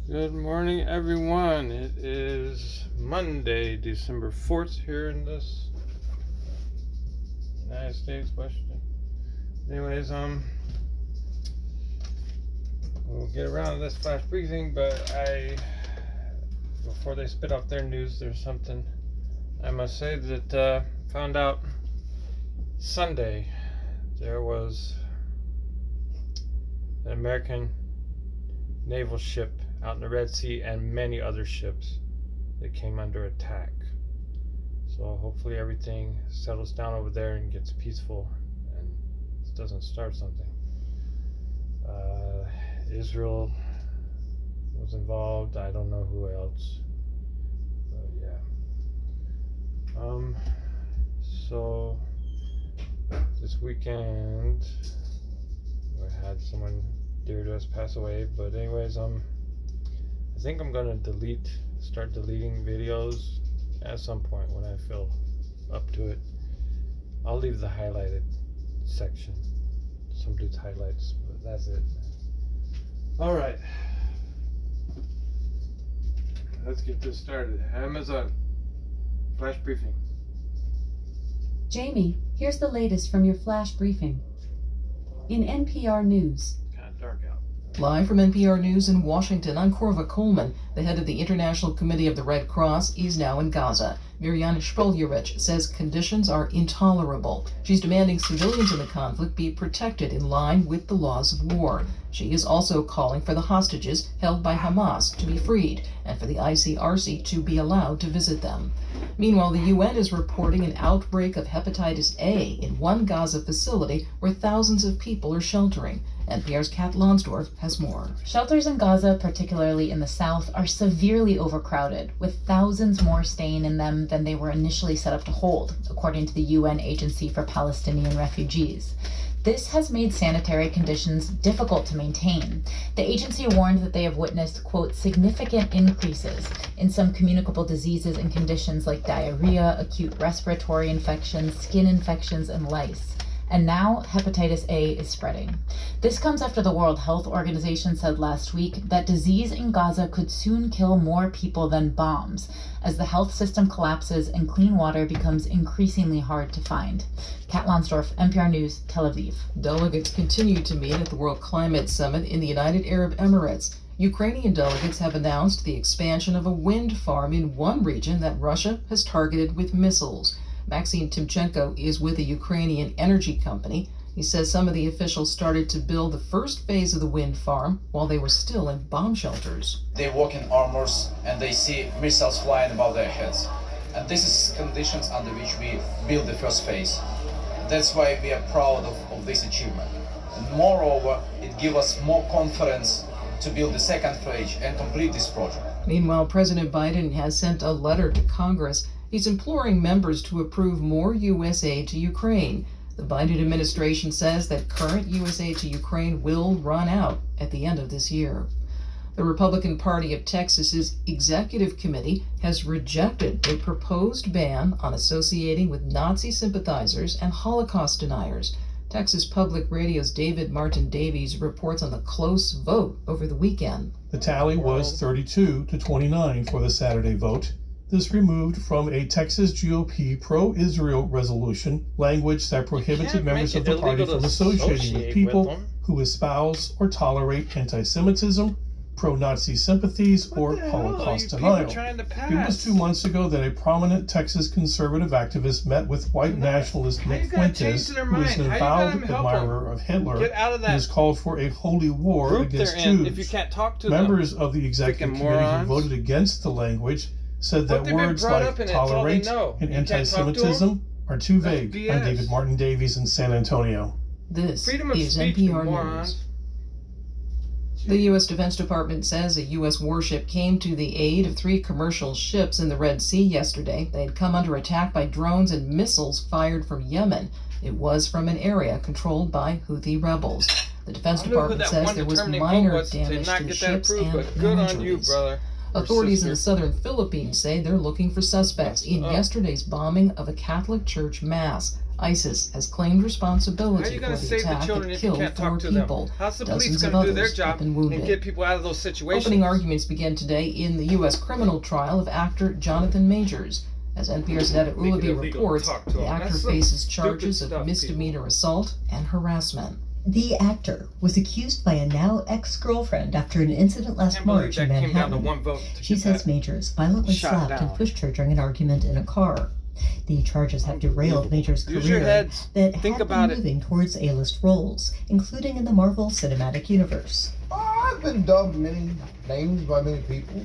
Good morning, everyone. It is Monday, December 4th here in this United States, Washington. Anyways, we'll get around to this flash briefing, but before they spit off their news, there's something I must say that found out Sunday. There was an American naval ship out in the Red Sea and many other ships that came under attack. So hopefully everything settles down over there and gets peaceful and doesn't start something. Israel was involved. I don't know who else. But yeah. So this weekend we had someone dear to us pass away, but anyways, I think I'm gonna start deleting videos at some point when I feel up to it. I'll leave the highlighted section, some dude's highlights, but that's it. Alright, let's get this started. Amazon flash briefing. Jamie, here's the latest from your flash briefing. In NPR News. Kind of dark out. Live from NPR News in Washington, I'm Corva Coleman. The head of the International Committee of the Red Cross is now in Gaza. Mirjana Spoljaric says conditions are intolerable. She's demanding civilians in the conflict be protected in line with the laws of war. She is also calling for the hostages held by Hamas to be freed and for the ICRC to be allowed to visit them. Meanwhile, the UN is reporting an outbreak of hepatitis A in one Gaza facility where thousands of people are sheltering. NPR's Kat Lonsdorf has more. Shelters in Gaza, particularly in the south, are severely overcrowded, with thousands more staying in them than they were initially set up to hold, according to the UN Agency for Palestinian Refugees. This has made sanitary conditions difficult to maintain. The agency warned that they have witnessed, quote, significant increases in some communicable diseases and conditions like diarrhea, acute respiratory infections, skin infections, and lice. And now hepatitis A is spreading. This comes after the World Health Organization said last week that disease in Gaza could soon kill more people than bombs, as the health system collapses and clean water becomes increasingly hard to find. Kat Lonsdorf, NPR News, Tel Aviv. Delegates continue to meet at the World Climate Summit in the United Arab Emirates. Ukrainian delegates have announced the expansion of a wind farm in one region that Russia has targeted with missiles. Maxim Timchenko is with a Ukrainian energy company. He says some of the officials started to build the first phase of the wind farm while they were still in bomb shelters. They walk in armors and they see missiles flying above their heads. And this is conditions under which we build the first phase. That's why we are proud of this achievement. And moreover, it gives us more confidence to build the second phase and complete this project. Meanwhile, President Biden has sent a letter to Congress. He's imploring members to approve more U.S. aid to Ukraine. The Biden administration says that current U.S. aid to Ukraine will run out at the end of this year. The Republican Party of Texas's Executive Committee has rejected a proposed ban on associating with Nazi sympathizers and Holocaust deniers. Texas Public Radio's David Martin Davies reports on the close vote over the weekend. The tally was 32 to 29 for the Saturday vote. This removed from a Texas GOP pro-Israel resolution language that prohibited members of the party from associating with people who espouse or tolerate anti-Semitism, pro-Nazi sympathies, or Holocaust denial. It was 2 months ago that a prominent Texas conservative activist met with white nationalist Nick Fuentes, who is an avowed admirer of Hitler, and has called for a holy war against Jews. Members of the executive committee who voted against the language said that words like tolerate and anti-Semitism are too vague. I'm David Martin Davies in San Antonio. This is NPR News. The U.S. Defense Department says a U.S. warship came to the aid of 3 commercial ships in the Red Sea yesterday. They had come under attack by drones and missiles fired from Yemen. It was from an area controlled by Houthi rebels. The Defense Department says there was minor damage to the ships and no injuries. Authorities in the southern Philippines say they're looking for suspects in yesterday's bombing of a Catholic church mass. ISIS has claimed How are responsibility you for going to the save the attack children that if you killed can't 4 talk to them? people. How's the police Dozens of going to do their others have job been and wounded. get people out of those situations? Opening arguments began today in the U.S. criminal trial of actor Jonathan Majors. As NPR's Netta Make it Ulaby illegal to reports, talk to the him. actor That's some faces stupid charges stuff, of misdemeanor assault and harassment. The actor was accused by a now ex-girlfriend after an incident I last can't believe March in that came down to Manhattan. one vote to She get says that. Majors violently shot slapped down. and pushed her during an argument in a car. The charges have derailed Majors' Use your career heads. that Think had about been it. moving towards A-list roles, including in the Marvel Cinematic Universe. I've been dubbed many names by many people.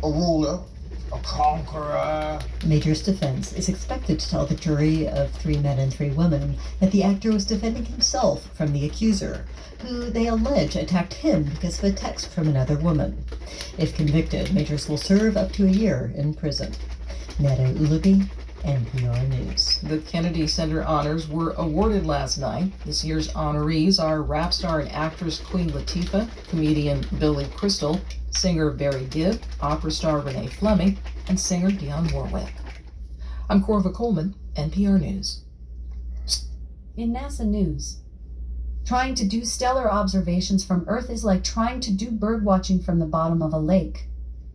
A ruler, a conqueror. Majors' defense is expected to tell the jury of 3 men and 3 women that the actor was defending himself from the accuser, who they allege attacked him because of a text from another woman. If convicted, Majors will serve up to a year in prison. Netta Ulaby, NPR News. The Kennedy Center honors were awarded last night. This year's honorees are rap star and actress Queen Latifah, comedian Billy Crystal, singer Barry Gibb, opera star Renee Fleming, and singer Dionne Warwick. I'm Corva Coleman, NPR News. In NASA news, trying to do stellar observations from Earth is like trying to do birdwatching from the bottom of a lake.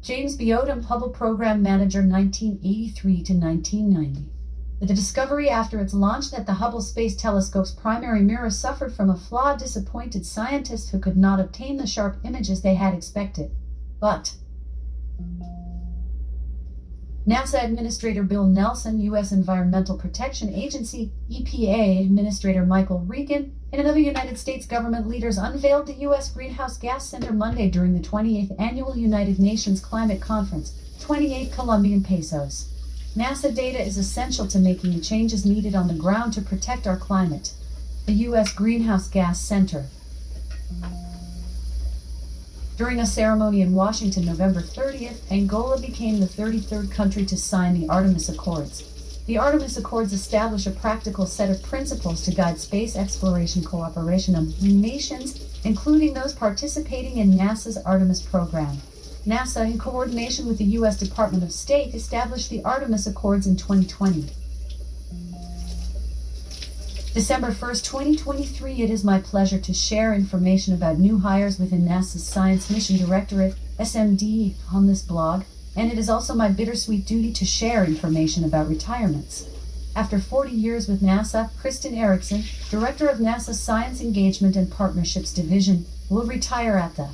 James B. Odom, Hubble Program Manager 1983 to 1990. The discovery after its launch that the Hubble Space Telescope's primary mirror suffered from a flawed, disappointed scientists who could not obtain the sharp images they had expected. But NASA Administrator Bill Nelson, U.S. Environmental Protection Agency, EPA Administrator Michael Regan, and other United States government leaders unveiled the U.S. Greenhouse Gas Center Monday during the 28th Annual United Nations Climate Conference, 28 Colombian pesos. NASA data is essential to making the changes needed on the ground to protect our climate. The U.S. Greenhouse Gas Center. During a ceremony in Washington November 30th, Angola became the 33rd country to sign the Artemis Accords. The Artemis Accords establish a practical set of principles to guide space exploration cooperation among nations, including those participating in NASA's Artemis program. NASA, in coordination with the U.S. Department of State, established the Artemis Accords in 2020. December 1st, 2023, it is my pleasure to share information about new hires within NASA's Science Mission Directorate, SMD, on this blog, and it is also my bittersweet duty to share information about retirements. After 40 years with NASA, Kristen Erickson, Director of NASA's Science Engagement and Partnerships Division, will retire at the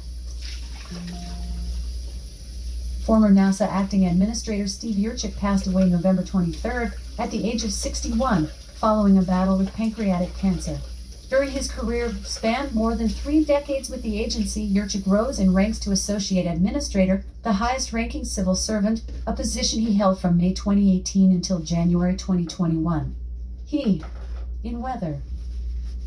Former NASA Acting Administrator Steve Yurchik passed away November 23rd at the age of 61, following a battle with pancreatic cancer. During his career spanned more than 3 decades with the agency, Yurchik rose in ranks to Associate Administrator, the highest-ranking civil servant, a position he held from May 2018 until January 2021. In weather.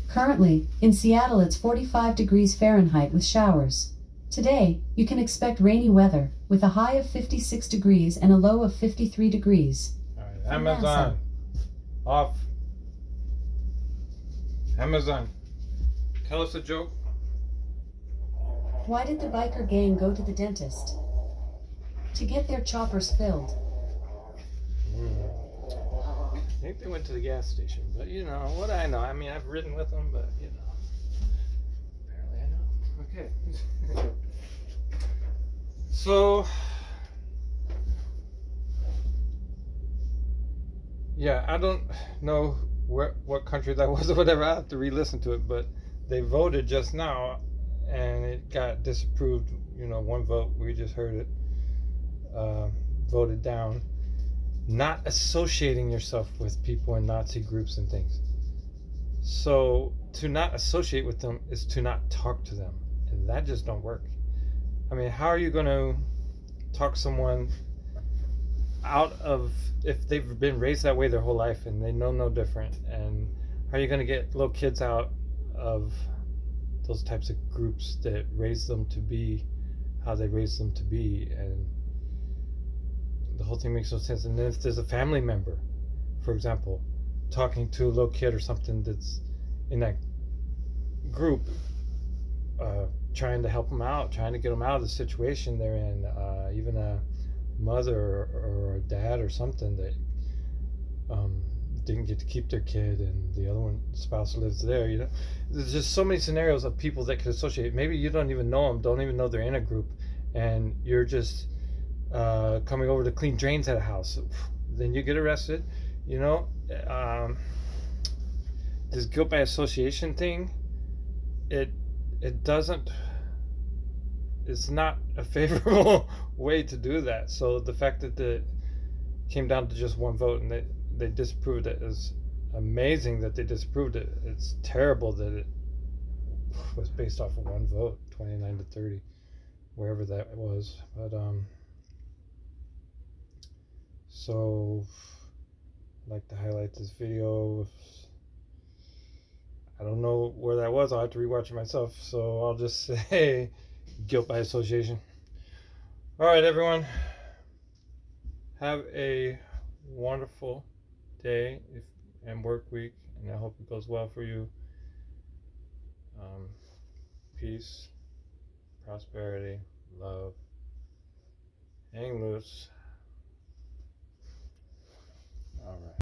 Currently, in Seattle it's 45 degrees Fahrenheit with showers. Today, you can expect rainy weather, with a high of 56 degrees and a low of 53 degrees. Alright, Amazon. Off. Amazon. Tell us a joke. Why did the biker gang go to the dentist? To get their choppers filled. I think they went to the gas station, but you know, what I know. I mean, I've ridden with them, but you know. Apparently I know. Okay. So, yeah, I don't know what country that was or whatever. I have to re-listen to it, but they voted just now and it got disapproved. You know, 1 vote, we just heard it, voted down. Not associating yourself with people in Nazi groups and things. So to not associate with them is to not talk to them, and that just don't work. I mean, how are you going to talk someone out of, if they've been raised that way their whole life and they know no different, and how are you going to get little kids out of those types of groups that raise them to be how they raised them to be? And the whole thing makes no sense. And then if there's a family member, for example, talking to a little kid or something that's in that group, trying to help them out, trying to get them out of the situation they're in, even a mother or a dad or something that didn't get to keep their kid, and the other one spouse lives there. You know, there's just so many scenarios of people that could associate. Maybe you don't even know them, don't even know they're in a group, and you're just coming over to clean drains at a house. Then you get arrested. You know, this guilt by association thing, it doesn't. It's not a favorable way to do that. So the fact that it came down to just one vote and they disapproved it is amazing that they disapproved it. It's terrible that it was based off of one vote, 29 to 30, wherever that was. But so I'd like to highlight this video. I don't know where that was. I'll have to rewatch it myself. So I'll just say guilt by association. All right, everyone. Have a wonderful day and work week, and I hope it goes well for you. Peace, prosperity, love. Hang loose.